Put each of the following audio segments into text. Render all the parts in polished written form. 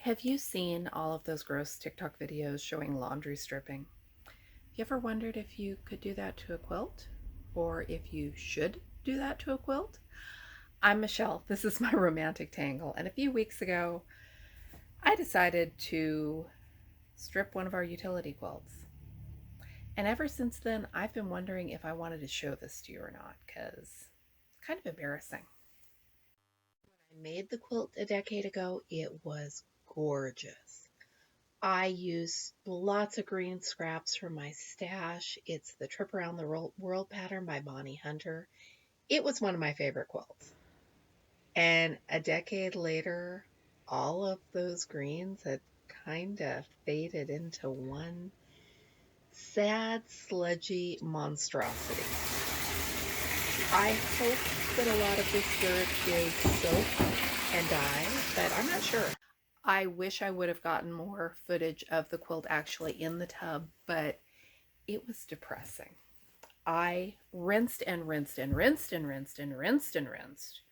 Have you seen all of those gross TikTok videos showing laundry stripping? You ever wondered if you could do that to a quilt? Or if you should do that to a quilt? I'm Michelle. This is my romantic tangle. And a few weeks ago, I decided to strip one of our utility quilts. And ever since then, I've been wondering if I wanted to show this to you or not, because it's kind of embarrassing. When I made the quilt a decade ago, it was gorgeous. I use lots of green scraps from my stash. It's the Trip Around the World pattern by Bonnie Hunter. It was one of my favorite quilts. And a decade later, all of those greens had kind of faded into one sad, sludgy monstrosity. I hope that a lot of this dirt is soap and dye, but I'm not sure. I wish I would have gotten more footage of the quilt actually in the tub, but it was depressing. I rinsed and rinsed and rinsed and rinsed and rinsed and rinsed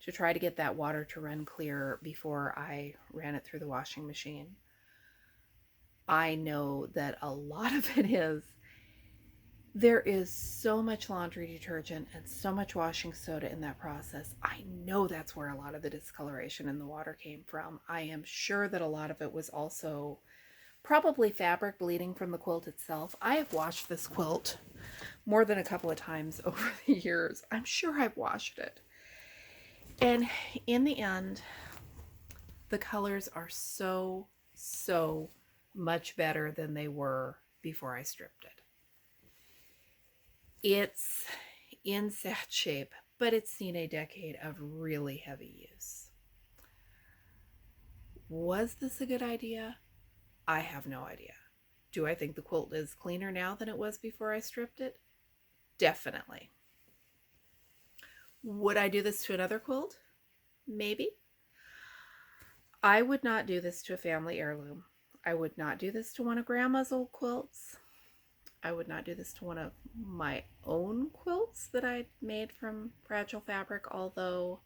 to try to get that water to run clear before I ran it through the washing machine. I know that a lot of it is there is so much laundry detergent and so much washing soda in that process. I know that's where a lot of the discoloration in the water came from. I am sure that a lot of it was also probably fabric bleeding from the quilt itself. I have washed this quilt more than a couple of times over the years. I'm sure I've washed it. And in the end, the colors are so much better than they were before I stripped it. It's in sad shape, but it's seen a decade of really heavy use. Was this a good idea? I have no idea. Do I think the quilt is cleaner now than it was before I stripped it? Definitely. Would I do this to another quilt? Maybe. I would not do this to a family heirloom. I would not do this to one of Grandma's old quilts. I would not do this to one of my own quilts that I made from fragile fabric, although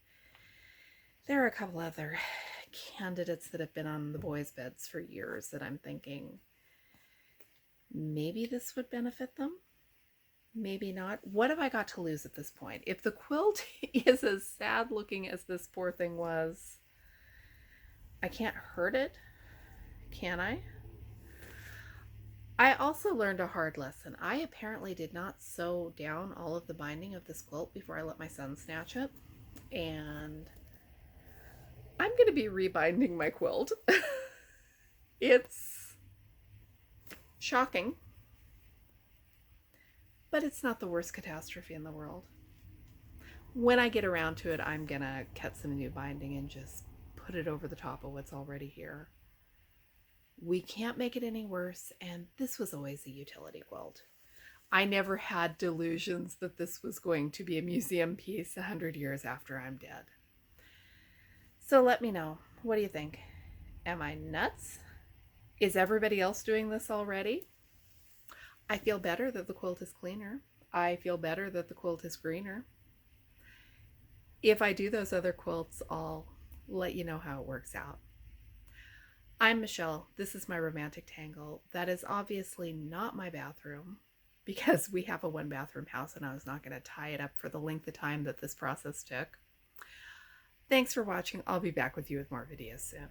there are a couple other candidates that have been on the boys' beds for years that I'm thinking maybe this would benefit them, maybe not. What have I got to lose at this point? If the quilt is as sad looking as this poor thing was, I can't hurt it, can I? I also learned a hard lesson. I apparently did not sew down all of the binding of this quilt before I let my son snatch it. And I'm going to be rebinding my quilt. It's shocking, but it's not the worst catastrophe in the world. When I get around to it, I'm going to cut some new binding and just put it over the top of what's already here. We can't make it any worse, and this was always a utility quilt. I never had delusions that this was going to be a museum piece 100 years after I'm dead. So let me know. What do you think? Am I nuts? Is everybody else doing this already? I feel better that the quilt is cleaner. I feel better that the quilt is greener. If I do those other quilts, I'll let you know how it works out. I'm Michelle. This is my romantic tangle. That is obviously not my bathroom because we have a one bathroom house and I was not going to tie it up for the length of time that this process took. Thanks for watching. I'll be back with you with more videos soon.